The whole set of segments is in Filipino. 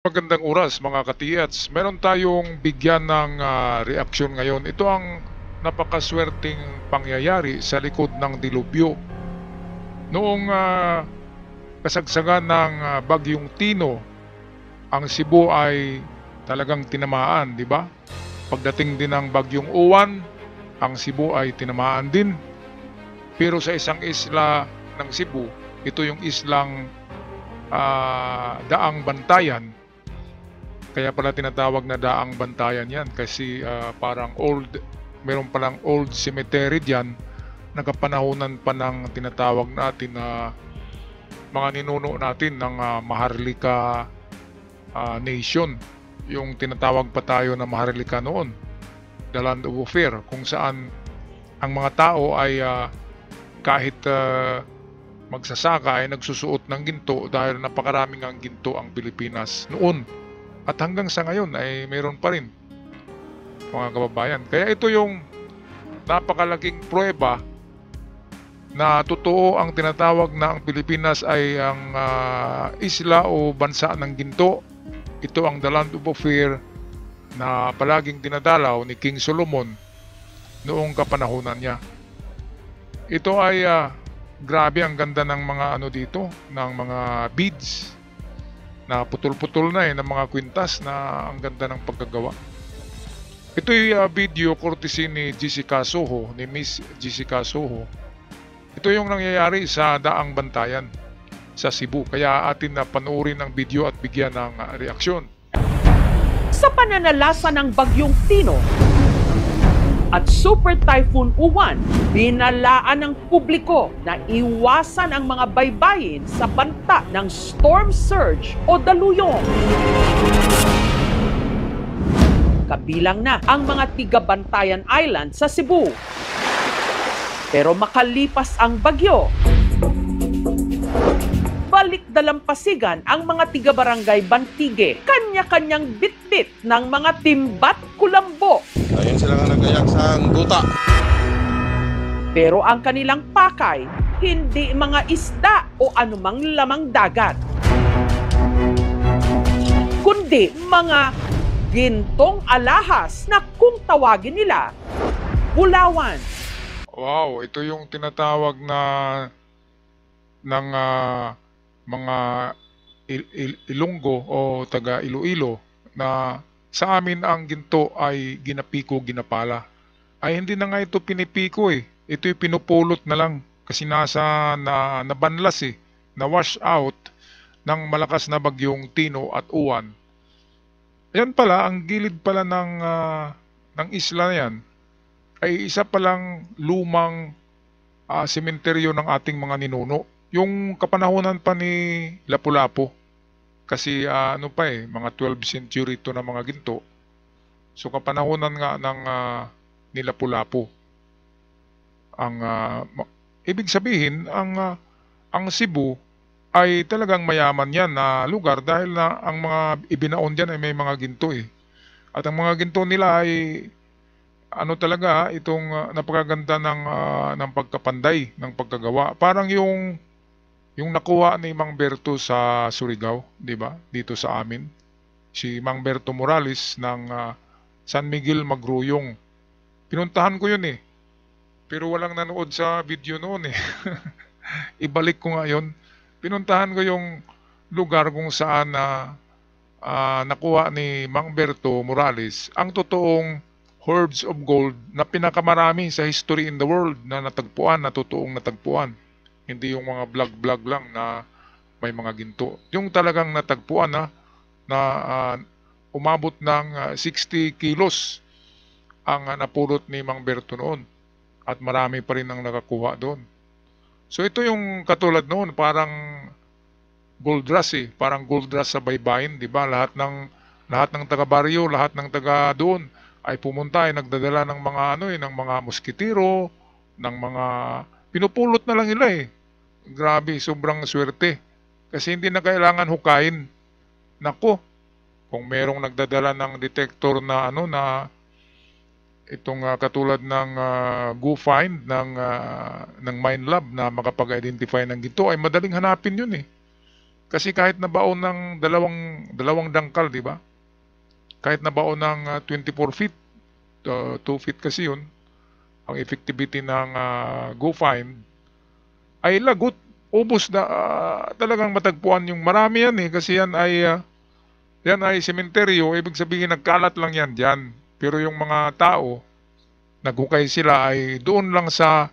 Magandang oras mga katiyats. Meron tayong bigyan ng reaksyon ngayon. Ito ang napakaswerteng pangyayari sa likod ng dilubyo. Noong kasagsagan ng Bagyong Tino, ang Cebu ay talagang tinamaan, di ba? Pagdating din ng Bagyong Uwan, ang Cebu ay tinamaan din. Pero sa isang isla ng Cebu, ito yung islang Daang Bantayan. Kaya pala tinatawag na Daang Bantayan yan kasi parang meron palang old cemetery diyan, nagkapanahonan pa ng tinatawag natin na mga ninuno natin ng Maharlika Nation. Yung tinatawag pa tayo na Maharlika noon, the land of Ophir, kung saan ang mga tao ay kahit magsasaka ay nagsusuot ng ginto dahil napakaraming ang ginto ang Pilipinas noon. At hanggang sa ngayon ay mayroon pa rin, mga kababayan. Kaya ito yung napakalaking pruweba na totoo ang tinatawag na ang Pilipinas ay ang isla o bansa ng ginto. Ito ang the land of Ophir na palaging dinadalaw ni King Solomon noong kapanahunan niya. Ito ay grabe, ang ganda ng mga dito, ng mga beads na putol-putol na ng mga kwintas, na ang ganda ng pagkagawa. Ito'y video courtesy ni Jessica Soho, ni Miss Jessica Soho. Ito yung nangyayari sa Daang Bantayan sa Cebu. Kaya atin na panoorin ang video at bigyan ng reaksyon. Sa pananalasa ng Bagyong Tino at Super Typhoon Uwan, binalaan ng publiko na iwasan ang mga baybayin sa banta ng storm surge o daluyong. Kabilang na ang mga tiga-Bantayan Island sa Cebu. Pero makalipas ang bagyo, balik dalampasigan ang mga tiga-barangay Bantige, kanya-kanyang bitbit ng mga timbat kulambo. Ayun sila nga nagayak sa duta. Pero ang kanilang pakay, hindi mga isda o anumang lamang dagat, kundi mga gintong alahas na kung tawagin nila, bulawan. Wow, ito yung tinatawag na ng mga Ilonggo o taga Iloilo, na sa amin ang ginto ay ginapiko, ginapala. Ay hindi na nga ito pinipiko Ito'y pinupulot na lang kasi nabanlas na wash out ng malakas na bagyong Tino at Uwan. Ayan pala, ang gilid pala ng isla na yan ay isa palang lumang sementeryo ng ating mga ninuno. Yung kapanahonan pa ni Lapu-Lapu. Kasi mga 12th century ito na mga ginto. So kapanahonan nga ng ni Lapu-Lapu. Ibig sabihin, ang Cebu ay talagang mayaman yan na lugar dahil na ang mga ibinaon dyan ay may mga ginto At ang mga ginto nila ay talaga itong napakaganda ng pagkapanday, ng pagkagawa. Parang yung nakuha ni Mang Berto sa Surigao, di ba? Dito sa amin. Si Mang Berto Morales ng San Miguel Magruyong. Pinuntahan ko yun Pero walang nanood sa video noon Ibalik ko nga yun. Pinuntahan ko yung lugar kung saan nakuha ni Mang Berto Morales ang totoong hoards of gold na pinakamarami sa history in the world na natagpuan, na totoong natagpuan. Hindi yung mga vlog-vlog lang na may mga ginto. Yung talagang natagpuan na umabot ng 60 kilos ang napulot ni Mang Berto noon. At marami pa rin ang nakakuha doon. So ito yung katulad noon, parang gold rush Parang gold rush sa baybayin, di ba? Lahat ng taga-baryo, lahat ng taga doon ay pumunta, nagdadala ng mga ng mga moskitero, ng mga pinupulot na lang nila Grabe, sobrang swerte. Kasi hindi na kailangan hukayin. Nako, kung merong nagdadala ng detector na na itong katulad ng GoFind ng Minelab na makapag-identify ng ginto, ay madaling hanapin yun Kasi kahit nabaon ng dalawang dangkal, di ba? Kahit nabaon ng 24 feet, 2 feet kasi yun, ang effectivity ng go find, ay lagot, ubos na, talagang matagpuan yung marami yan eh, kasi yan ay sementeryo, ibig sabihin nagkalat lang yan dyan. Pero yung mga tao, naghukay sila ay doon lang sa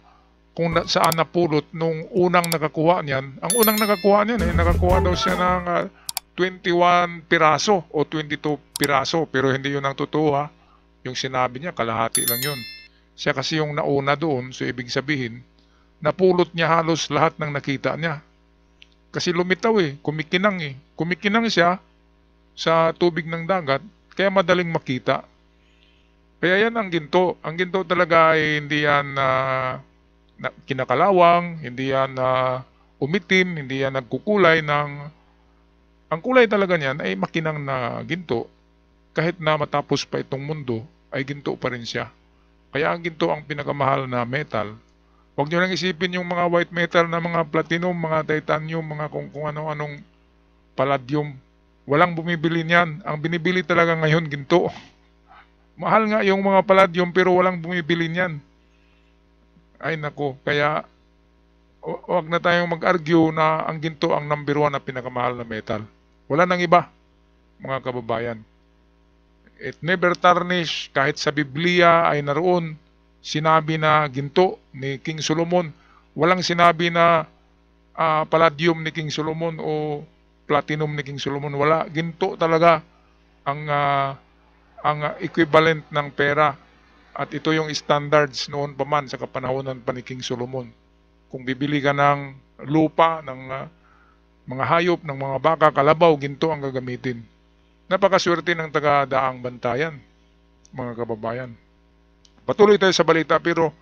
kung saan napulot nung unang nakakuha niyan. Ang unang nakakuha niyan ay nakakuha daw siya ng 21 piraso o 22 piraso, pero hindi yun ang totoo ha. Yung sinabi niya, kalahati lang yun. Siya kasi yung nauna doon, so ibig sabihin, napulot niya halos lahat ng nakita niya. Kasi lumitaw eh, kumikinang eh. Kumikinang siya sa tubig ng dagat, kaya madaling makita. Kaya yan ang ginto. Ang ginto talaga ay hindi yan kinakalawang, hindi yan umitim, hindi yan nagkukulay ng... Ang kulay talaga niyan ay makinang na ginto. Kahit na matapos pa itong mundo, ay ginto pa rin siya. Kaya ang ginto ang pinakamahal na metal. Huwag nyo lang isipin yung mga white metal na mga platinum, mga titanium, mga kung ano-anong palladium. Walang bumibili niyan. Ang binibili talaga ngayon, ginto. Mahal nga yung mga palladium pero walang bumibili niyan. Ay nako, kaya huwag na tayong mag-argue na ang ginto ang number 1 na pinakamahal na metal. Wala nang iba, mga kababayan. It never tarnish, kahit sa Biblia ay naroon, sinabi na ginto ni King Solomon. Walang sinabi na palladium ni King Solomon o platinum ni King Solomon. Wala, ginto talaga ang equivalent ng pera. At ito yung standards noon pa man sa kapanahonan pa ni King Solomon. Kung bibili ka ng lupa, ng mga hayop, ng mga baka, kalabaw, ginto ang gagamitin. Napakaswerte ng taga-daang bantayan, mga kababayan. Patuloy tayo sa balita, pero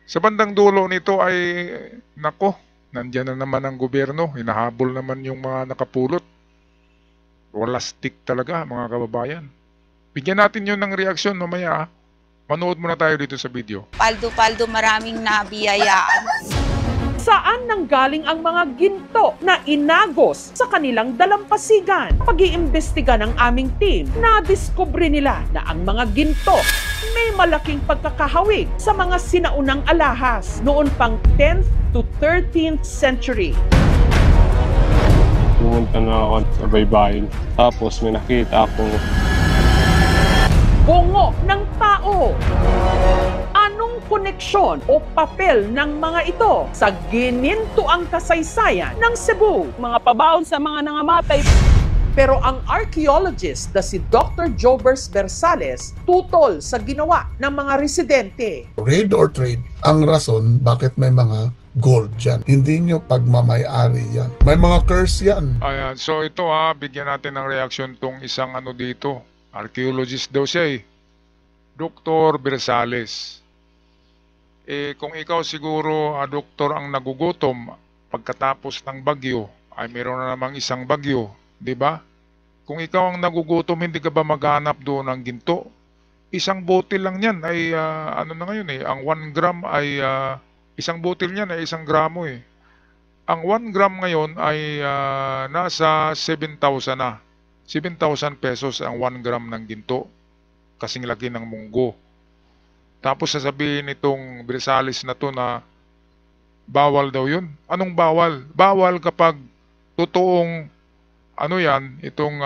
sa bandang dulo nito ay, nako, nandyan na naman ang gobyerno, hinahabol naman yung mga nakapulot. Walastik talaga, mga kababayan. Bigyan natin yun ng reaksyon mamaya. Manood muna tayo dito sa video. Paldo-paldo, maraming nabiyayaan. Saan nanggaling ang mga ginto na inagos sa kanilang dalampasigan? Pag-iimbestiga ng aming team, nadiskubre nila na ang mga ginto may malaking pagkakahawig sa mga sinaunang alahas noon pang 10th to 13th century. Pumunta na ako sa baybayin. Tapos may nakita akong Bungo ng tao. Anong koneksyon o papel ng mga ito sa ginintuang kasaysayan ng Cebu? Mga pabaon sa mga nangamatay. Pero ang archaeologist na si Dr. Jobers Bersales tutol sa ginawa ng mga residente. Raid or trade, ang rason bakit may mga gold dyan. Hindi nyo pagmamayari yan. May mga curse yan. Ayan, so ito bigyan natin ng reaksyon tong isang dito. Archaeologist daw siya eh. Dr. Bersales. Kung ikaw siguro, doktor ang nagugutom pagkatapos ng bagyo, ay meron na namang isang bagyo, di ba? Kung ikaw ang nagugutom, hindi ka ba maghanap doon ng ginto? Isang botil lang yan ay, ano na ngayon eh, ang 1 gram ay, isang botil niyan ay 1 gramo eh. Ang 1 gram ngayon ay nasa 7,000 na. 7,000 pesos ang 1 gram ng ginto. Kasing laki ng munggo. Tapos sasabihin itong Bersales na to na bawal daw yun. Anong bawal? Bawal kapag totoong itong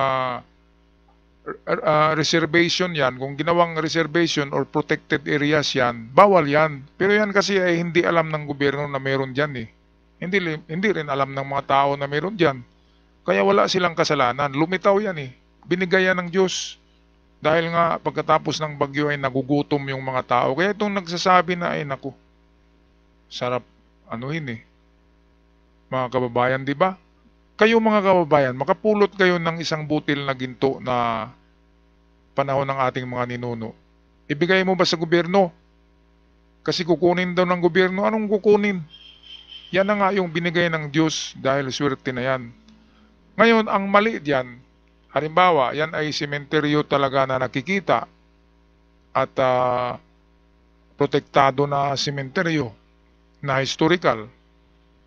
reservation yan. Kung ginawang reservation or protected areas yan, bawal yan. Pero yan kasi ay hindi alam ng gobyerno na meron dyan eh. Hindi rin alam ng mga tao na meron dyan. Kaya wala silang kasalanan. Lumitaw yan eh. Binigay yan ng Diyos. Dahil nga pagkatapos ng bagyo ay nagugutom yung mga tao. Kaya itong nagsasabi na ay naku, sarap eh. Mga kababayan, di ba? Kayo mga kababayan, makapulot kayo ng isang butil na ginto na panahon ng ating mga ninuno. Ibigay mo ba sa gobyerno? Kasi kukunin daw ng gobyerno. Anong kukunin? Yan na nga yung binigay ng Diyos dahil swerte na yan. Ngayon, ang mali diyan, halimbawa, yan ay sementeryo talaga na nakikita at protektado na sementeryo na historical.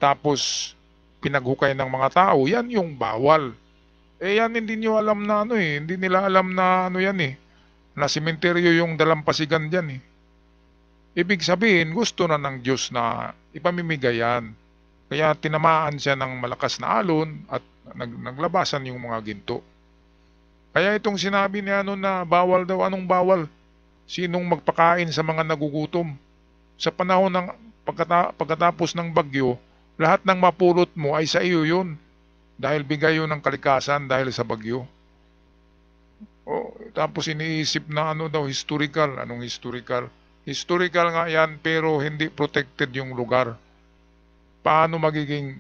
Tapos, pinaghukay ng mga tao, yan yung bawal. Yan hindi nyo alam na hindi nila alam na yan na sementeryo yung dalampasigan dyan Ibig sabihin, gusto na ng Diyos na ipamimigay yan. Kaya tinamaan siya ng malakas na alon at naglabasan yung mga ginto. Kaya itong sinabi ni na bawal daw, anong bawal? Sinong magpakain sa mga nagugutom? Sa panahon ng pagkatapos ng bagyo, lahat ng mapulot mo ay sa iyo yun. Dahil bigay yun ng kalikasan dahil sa bagyo. Tapos iniisip na daw historical. Anong historical? Historical nga yan pero hindi protected yung lugar. Paano magiging...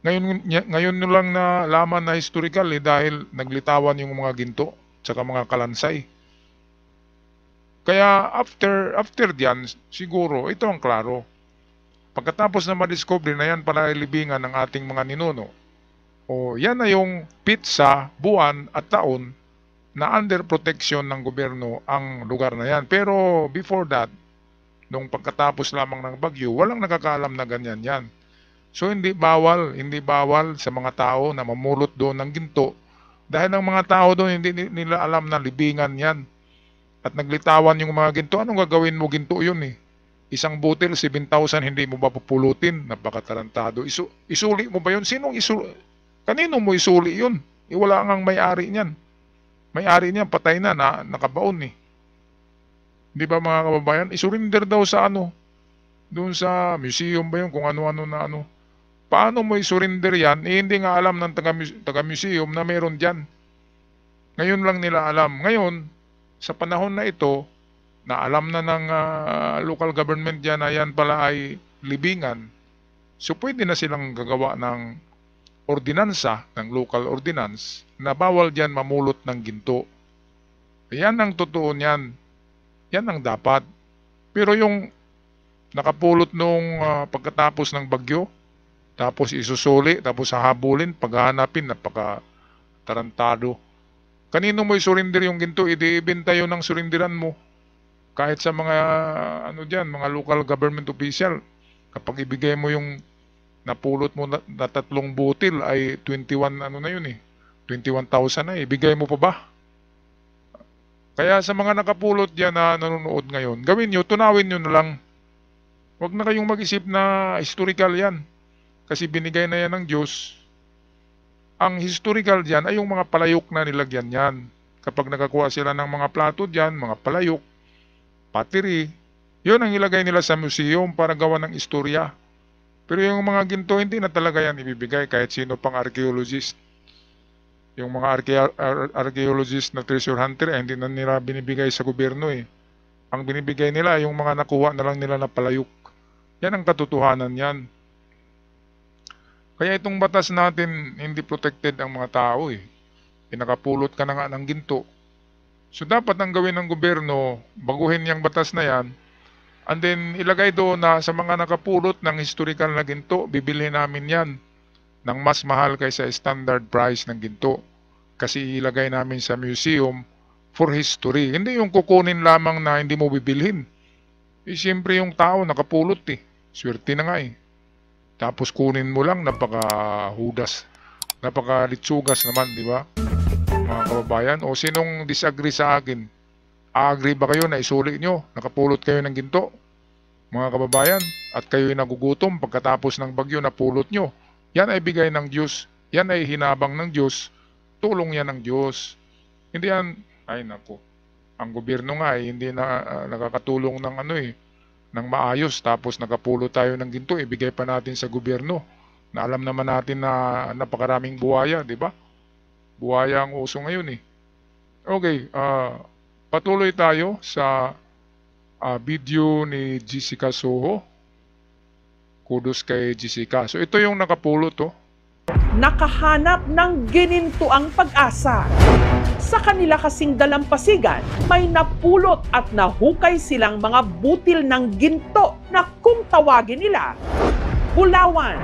Ngayon nyo lang na laman na historical dahil naglitawan yung mga ginto tsaka mga kalansay. Kaya after diyan, siguro ito ang klaro. Pagkatapos na madiscover na yan pala libingan ng ating mga ninuno, yan na yung pitsa, buwan at taon na under protection ng gobyerno ang lugar na yan. Pero before that, nung pagkatapos lamang ng bagyo, walang nakakaalam na ganyan yan. So hindi bawal sa mga tao na mamulot doon ng ginto dahil ang mga tao doon hindi nila alam na libingan yan. At naglitawan yung mga ginto, anong gagawin mo ginto yun Isang butil, 7,000 hindi mo ba pupulutin? Napakatarantado. Isuli mo ba yun? Kanino mo isuli yun? Wala ngang may-ari niyan. May-ari niyan patay na nakabaon Di ba mga kababayan? Isurinder daw sa doon sa museum ba yun? Kung ano-ano na Paano mo isurinder yan? Hindi nga alam ng taga-museum na meron dyan. Ngayon lang nila alam. Ngayon, sa panahon na ito, na alam na ng local government dyan na yan pala ay libingan, so pwede na silang gagawa ng ordinansa, ng local ordinance, na bawal dyan mamulot ng ginto. Yan ang totoo niyan. Yan ang dapat. Pero yung nakapulot nung pagkatapos ng bagyo, tapos isusuli, tapos hahabulin, paghahanapin, napaka-tarantado. Kanino mo isurinder yung ginto? Ibenta yun ng surindiran mo. Kahit sa mga, mga local government official, kapag ibigay mo yung napulot mo na 3 butil ay 21, 21,000 na ibigay mo pa ba? Kaya sa mga nakapulot dyan na nanonood ngayon, gawin nyo, tunawin nyo na lang. Huwag na kayong mag-isip na historical yan. Kasi binigay na yan ng Diyos. Ang historical dyan ay yung mga palayok na nilagyan yan. Kapag nakakuha sila ng mga plato dyan, mga palayok, pottery, yun ang ilagay nila sa museum para gawa ng istorya. Pero yung mga ginto, hindi na talaga yan ibibigay kahit sino pang archaeologist. Yung mga archaeologist na treasure hunter, hindi na nila binibigay sa gobyerno Ang binibigay nila, yung mga nakuha na lang nila na palayok. Yan ang katotohanan yan. Kaya itong batas natin, hindi protected ang mga tao Pinakapulot ka na nga ng ginto. So dapat ang gawin ng gobyerno, baguhin yung batas na yan, and then ilagay doon na sa mga nakapulot ng historical na ginto, bibili namin yan ng mas mahal kaysa standard price ng ginto. Kasi ilagay namin sa museum for history. Hindi yung kukunin lamang na hindi mo bibilhin. Siyempre yung tao nakapulot Swerte na nga Tapos kunin mo lang, napaka-hudas, napaka-litsugas naman, di ba? Mga kababayan, o sinong disagree sa akin? Agree ba kayo na isuli nyo? Nakapulot kayo ng ginto? Mga kababayan, at kayo'y nagugutom pagkatapos ng bagyo na pulot nyo. Yan ay bigay ng Diyos. Yan ay hinabang ng Diyos. Tulong yan ng Diyos. Hindi yan, ay nako. Ang gobyerno nga hindi na nakakatulong ng ng maayos, tapos nakapulot tayo ng ginto, ibigay pa natin sa gobyerno. Na alam naman natin na napakaraming buhaya, di ba? Buhaya ang uso ngayon Okay, patuloy tayo sa video ni Jessica Soho. Kudos kay Jessica. So ito yung nakapulot Nakahanap ng ginintuang pag-asa. Sa kanila kasing dalampasigan, may napulot at nahukay silang mga butil ng ginto na kung tawagin nila, bulawan.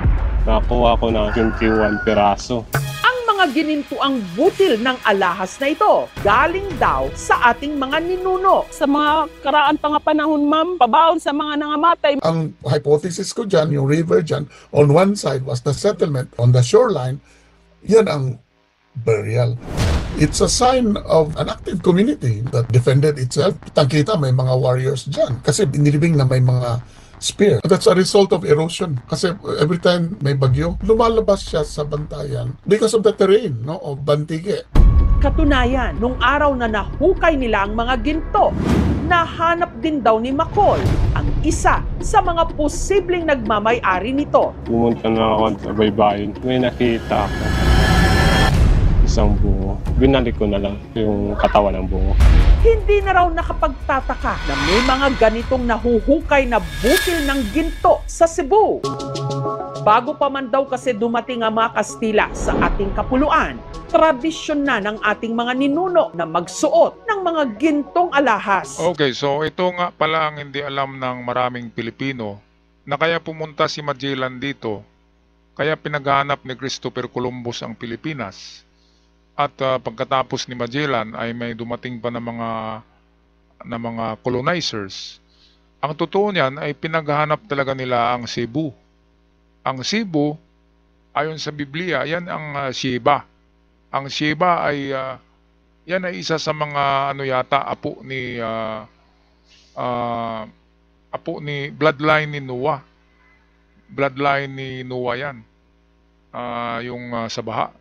Nakuha ko ng 21 piraso. Ang mga mga ginintuang butil ng alahas na ito galing daw sa ating mga ninuno. Sa mga karaan pa nga panahon, ma'am, pabaon sa mga nangamatay. Ang hypothesis ko dyan, yung river dyan, on one side was the settlement, on the shoreline, yan ang burial. It's a sign of an active community that defended itself. Kitang-kita may mga warriors dyan kasi binilibing na may mga spear. That's a result of erosion. Kasi every time may bagyo, lumalabas siya sa bantayan because of the terrain, no, of Bantige. Katunayan, nung araw na nahukay nila ang mga ginto, nahanap din daw ni Macol ang isa sa mga posibleng nagmamay-ari nito. Pumunta na ako sa baybayin. May nakita ako. Isang bungo. Binalik ko na lang yung katawan ng bungo. Hindi na raw nakapagtataka na may mga ganitong nahuhukay na butil ng ginto sa Cebu. Bago pa man daw kasi dumating ang mga Kastila sa ating kapuluan, tradisyon na ng ating mga ninuno na magsuot ng mga gintong alahas. Okay, so ito nga pala ang hindi alam ng maraming Pilipino na kaya pumunta si Magellan dito, kaya pinaghanap ni Christopher Columbus ang Pilipinas. At pagkatapos ni Magellan ay may dumating pa na mga colonizers. Ang totoo niyan ay pinaghanap talaga nila ang Cebu. Ang Cebu, ayon sa Biblia, yan ang Sheba. Ang Sheba ay yan ay isa sa mga apo ni bloodline ni Noah. Bloodline ni Noah yan. Yung sa baha.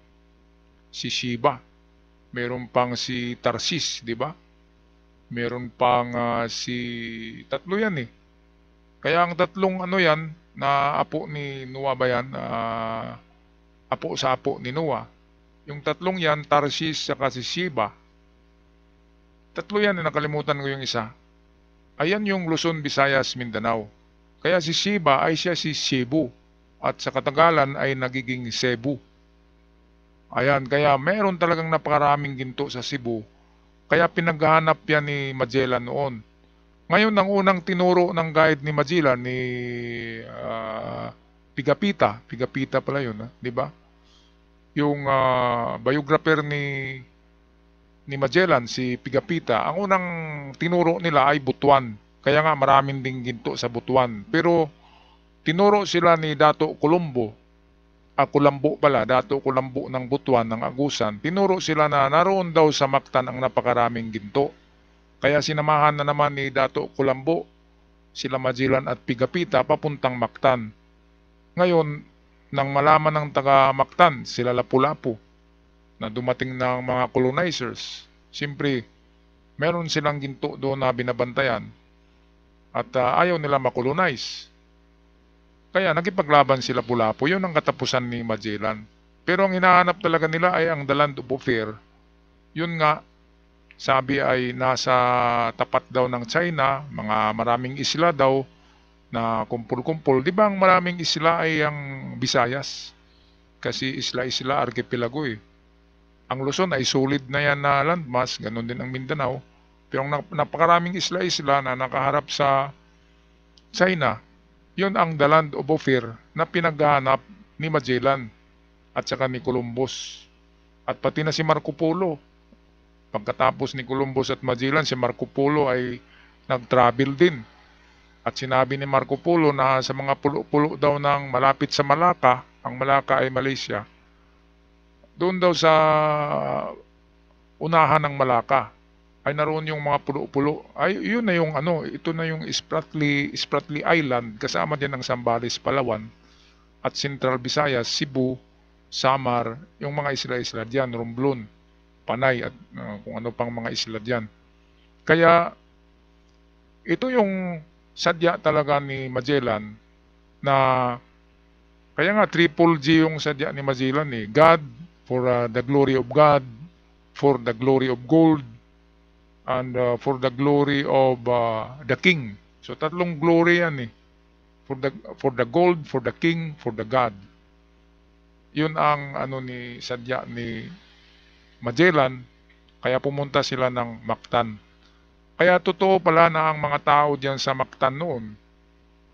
Si Sheba. Meron pang si Tarsis, di ba? Meron pang tatlo yan eh. Kaya ang tatlong yan na apo ni Noah ba yan? Apo sa apo ni Noah. Yung tatlong yan, Tarsis saka si Sheba. Tatlo yan, nakalimutan ko yung isa. Ayan yung Luzon, Visayas, Mindanao. Kaya si Sheba ay siya si Cebu. At sa Katagalan ay nagiging Cebu. Ayan, kaya meron talagang napakaraming ginto sa Cebu. Kaya pinaghahanap yan ni Magellan noon. Ngayon, ang unang tinuro ng guide ni Magellan, ni Pigapita. Pigapita pala yun, di ba? Yung biographer ni Magellan, si Pigapita, ang unang tinuro nila ay Butuan. Kaya nga maraming ding ginto sa Butuan. Pero tinuro sila ni Dato Colombo, Dato Colombo ng Butuan, ng Agusan. Tinuro sila na naroon daw sa Mactan ang napakaraming ginto. Kaya sinamahan na naman ni Dato Colombo sila Magellan at Pigapita papuntang Mactan. Ngayon, nang malaman ng taga Mactan, sila Lapu-Lapu, na dumating ng mga colonizers, siyempre, meron silang ginto doon na binabantayan at ayaw nila makolonize. Kaya nagipaglaban sila Lapu-Lapu. Yun ang katapusan ni Magellan. Pero ang hinahanap talaga nila ay ang The Land of Ophir. Yun nga, sabi ay nasa tapat daw ng China, maraming isla daw na kumpul-kumpul. Di ba ang maraming isla ay ang Visayas? Kasi isla-isla, archipelago eh. Ang Luzon ay solid na yan na landmass, ganun din ang Mindanao. Pero ang napakaraming isla-isla na nakaharap sa China, yun ang The Land of Ophir na pinaghahanap ni Magellan at saka ni Columbus. At pati na si Marco Polo. Pagkatapos ni Columbus at Magellan, si Marco Polo ay nag-travel din. At sinabi ni Marco Polo na sa mga pulo-pulo daw ng malapit sa Malacca, ang Malacca ay Malaysia, doon daw sa unahan ng Malacca ay naroon yung mga pulo-pulo. Ay, yun na yung ito na yung Spratly Island, kasama din ng Zambales, Palawan, at Central Visayas, Cebu, Samar, yung mga isla-isla diyan, Romblon, Panay, at kung ano pang mga isla diyan. Kaya, ito yung sadya talaga ni Magellan na, kaya nga triple G yung sadya ni Magellan eh. God, for the glory of God, for the glory of gold, and for the glory of the king. So tatlong glory yan eh. For the gold, for the king, for the God. Yun ang sadya ni Magellan, kaya pumunta sila ng Mactan. Kaya totoo pala na ang mga tao diyan sa Mactan noon,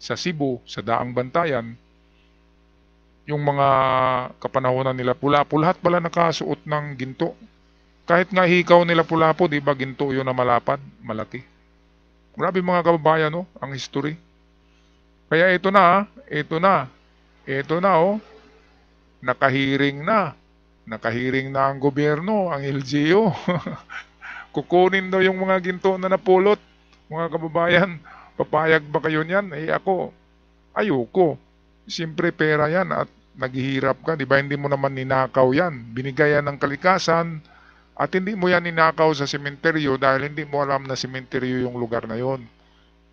sa Cebu, sa Daang Bantayan, yung mga kapanahonan nila Pulapo, lahat pala nakasuot ng ginto. Kahit nga hikaw nila Pulapo, di ba, ginto yun na malapad, malaki. Grabe mga kababayan, no, ang history. Kaya ito na, oh, nakahiring na ang gobyerno, ang LGU. Kukunin daw yung mga ginto na napulot. Mga kababayan, papayag ba kayo niyan? Ako, ayoko. Siyempre pera yan at naghihirap ka, di ba? Hindi mo naman ninakaw yan. Binigay yan ng kalikasan at hindi mo yan ninakaw sa sementeryo dahil hindi mo alam na sementeryo yung lugar na yon.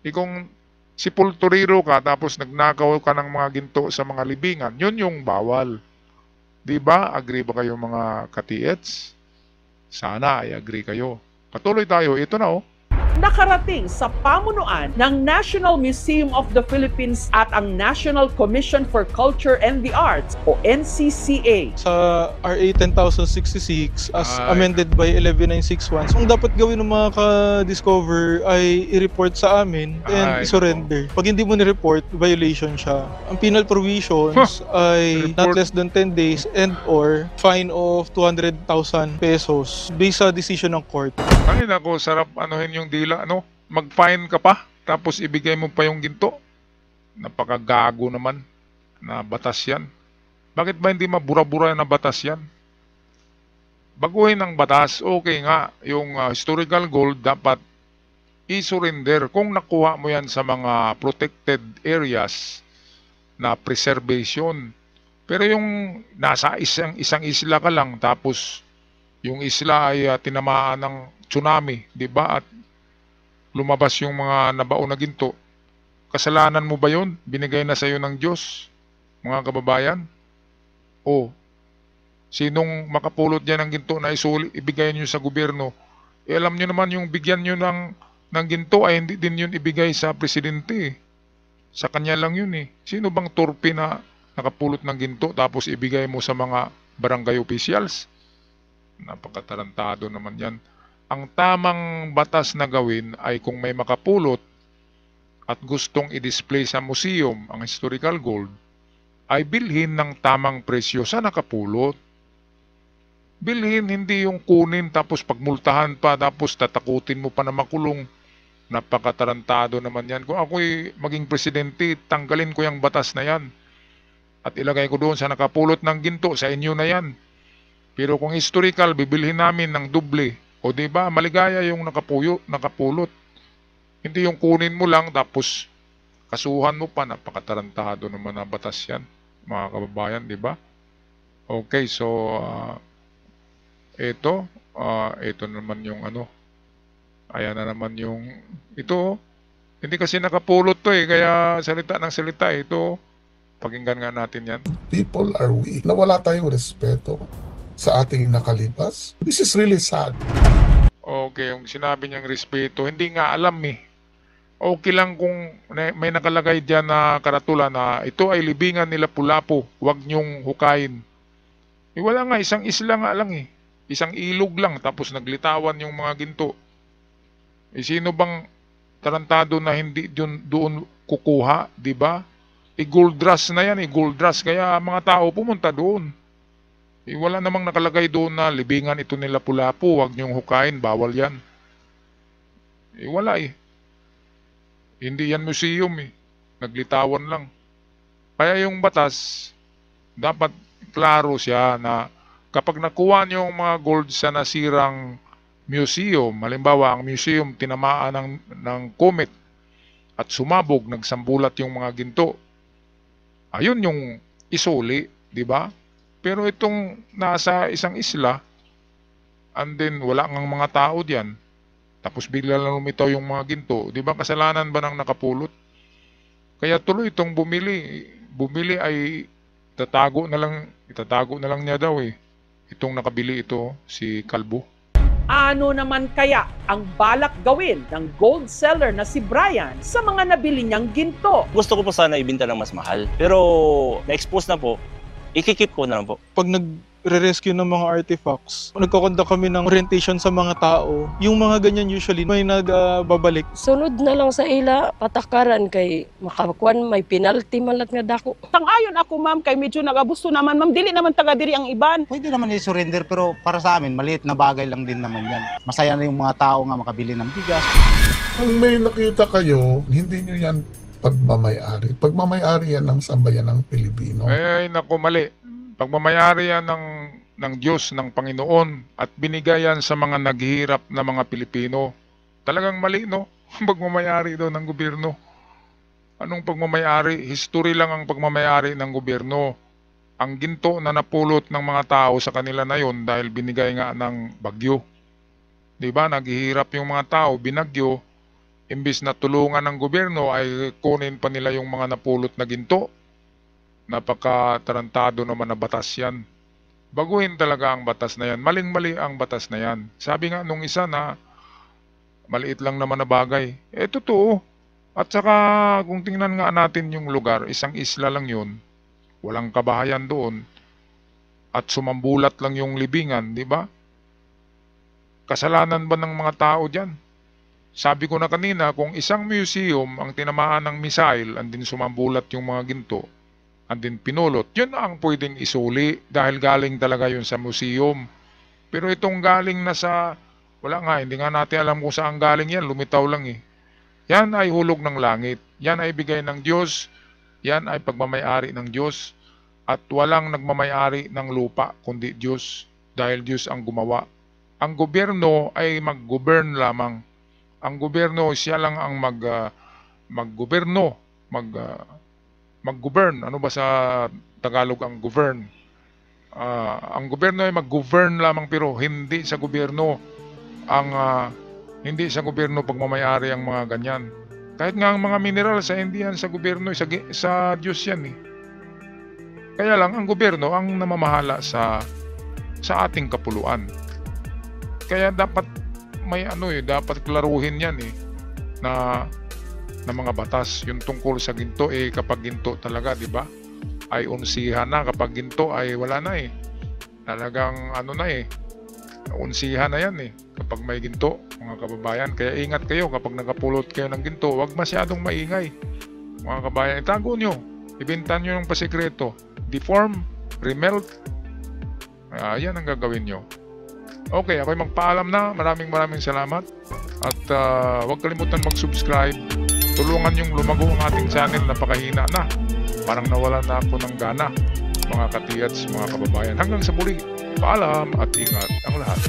Kung sipulturero ka tapos nagnakaw ka ng mga ginto sa mga libingan, yun yung bawal. Di ba? Agree ba kayo mga ka-TH? Sana ay agree kayo. Patuloy tayo. Ito na, oh. Nakarating sa pamunuan ng National Museum of the Philippines at ang National Commission for Culture and the Arts o NCCA. Sa RA 10066 as Ay. amended by 11961. So, ang dapat gawin ng mga ka-discover ay i-report sa amin and Ay, i-surrender. Pag hindi mo ni-report, violation siya. Ang penal provisions ay not Report. less than 10 days and or fine of 200,000 pesos based sa decision ng court. Ay nako, sarap anuhin yung dila, ano? Mag-fine ka pa, tapos ibigay mo pa yung ginto. Napakagago naman na batas yan. Bakit ba hindi mabura-bura na batas yan? Baguhin ang batas, okay nga, yung historical gold dapat i-surrender kung nakuha mo yan sa mga protected areas na preservation. Pero yung nasa isang isla ka lang, tapos yung isla ay tinamaan ng tsunami, di ba? At lumabas yung mga nabaon na ginto. Kasalanan mo ba yun? Binigay na sa'yo ng Diyos, mga kababayan? O, sinong makapulot dyan ng ginto na ibigay nyo sa gobyerno? Alam nyo naman yung bigyan nyo ng ginto ay hindi din yun ibigay sa presidente. Sa kanya lang yun eh. Sino bang torpe na nakapulot ng ginto tapos ibigay mo sa mga barangay officials? Napakatarantado naman yan. Ang tamang batas na gawin ay kung may makapulot at gustong i-display sa museum ang historical gold, ay bilhin ng tamang presyo sa nakapulot. Bilhin, hindi yung kunin tapos pagmultahan pa tapos tatakutin mo pa na makulong. Napakatarantado naman yan. Kung ako'y maging presidente, tanggalin ko yung batas na yan at ilagay ko doon sa nakapulot ng ginto, sa inyo na yan. Pero kung historical, bibilhin namin ng doble. O diba, maligaya yung nakapulot. Hindi yung kunin mo lang tapos kasuhan mo pa. Napakatarantado naman ang batas yan, mga kababayan, diba? Okay, so ito naman yung ano. Ayan na naman yung ito. Hindi kasi nakapulot to eh, kaya salita ng salita ito. Pakinggan nga natin yan. People are weak. Nawala tayong respeto sa ating nakalipas. This is really sad. Okay, yung sinabi niyang respeto, hindi nga alam eh. Okay lang kung may nakalagay dyan na karatula na ito ay libingan nila Pulapo, huwag niyong hukayin. Wala nga, isang isla nga lang eh. Isang ilog lang, tapos naglitawan yung mga ginto. Sino bang tarantado na hindi doon kukuha, di ba? Gold rush na yan, gold rush, kaya mga tao pumunta doon. Wala namang nakalagay doon na libingan ito nila Pulapo, huwag niyong hukain, bawal yan. Wala eh. Hindi yan museum eh. Naglitawan lang. Kaya yung batas, dapat klaro siya na kapag nakuha niyo yung mga gold sa nasirang museum, halimbawa ang museum tinamaan ng comet at sumabog, nagsambulat yung mga ginto, ayun yung isuli, di ba? Pero itong nasa isang isla, and then wala ngang mga tao diyan, tapos bigla lang lumitaw yung mga ginto, di ba kasalanan ba ng nakapulot? Kaya tuloy itong bumili ay itatago na lang niya daw eh. Itong nakabili ito, si Kalbo. Ano naman kaya ang balak gawin ng gold seller na si Brian sa mga nabili niyang ginto? Gusto ko po sana ibenta ng mas mahal. Pero na-expose na po, ikikip ko na lang po. Pag re-rescue ng mga artifacts. Nagkakondak kami ng orientation sa mga tao. Yung mga ganyan usually may nagbabalik. Sunod na lang sa ila, patakaran kay makakuan may penalty malat nga dako. Tang-ayon ako ma'am kay medyo nagabusto naman ma'am, dili naman taga diri ang iban. Pwede naman i-surrender pero para sa amin, maliit na bagay lang din naman yan. Masaya na yung mga tao nga makabili ng bigas. Kung may nakita kayo, hindi nyo yan pagmamayari. Pagmamayari yan ng sambayan ng Pilipino. Ay, naku, mali. Pagmamayari yan ng Diyos, ng Panginoon, at binigay yan sa mga naghihirap na mga Pilipino. Talagang mali, no? Pagmamayari daw ng gobyerno. Anong pagmamayari? History lang ang pagmamayari ng gobyerno. Ang ginto na napulot ng mga tao sa kanila na yon dahil binigay nga ng bagyo. Diba? Naghihirap yung mga tao, binagyo. Imbis na tulungan ng gobyerno ay kunin pa nila yung mga napulot na ginto. Napaka-tarantado naman na batas yan. Baguhin talaga ang batas na yan. Maling-mali ang batas na yan. Sabi nga nung isa na maliit lang naman na bagay. Totoo. At saka kung tingnan nga natin yung lugar, isang isla lang yun. Walang kabahayan doon. At sumambulat lang yung libingan, di ba? Kasalanan ba ng mga tao dyan? Sabi ko na kanina, kung isang museum ang tinamaan ng missile, andin sumambulat yung mga ginto, andin pinulot, yun ang pwedeng isuli dahil galing talaga yun sa museum. Pero itong galing na sa, wala nga, hindi nga natin alam kung saan galing yan, lumitaw lang eh. Yan ay hulog ng langit, yan ay bigay ng Diyos, yan ay pagmamayari ng Diyos, at walang nagmamayari ng lupa kundi Diyos, dahil Diyos ang gumawa. Ang gobyerno ay mag-govern lamang. Ang gobyerno, siya lang ang mag-goberno, mag-govern. Ano ba sa Tagalog ang govern? Ang gobyerno ay mag-govern lamang pero hindi sa gobyerno hindi sa gobyerno pagmamayari ang mga ganyan. Kahit nga ang mga mineral sa Indian sa gobyerno, sa Diyos yan eh. Kaya lang ang gobyerno ang namamahala sa ating kapuluan. Kaya dapat may dapat klaruhin yan eh na mga batas yung tungkol sa ginto kapag ginto talaga, di ba? Ay unsihan na, kapag ginto ay wala na eh. Talagang unsihan na yan eh kapag may ginto, mga kababayan. Kaya ingat kayo kapag nakapulot kayo ng ginto, huwag masyadong maingay. Mga kababayan, itago nyo, ibenta nyo yung pasikreto, deform, remelt. Yan ang gagawin nyo. Okay, ako'y magpaalam na. Maraming salamat. At huwag kalimutan mag-subscribe. Tulungan yung lumago ang ating channel. Napakahina na. Parang nawalan na ako ng gana. Mga katiyats, mga kababayan. Hanggang sa muli. Paalam at ingat ang lahat.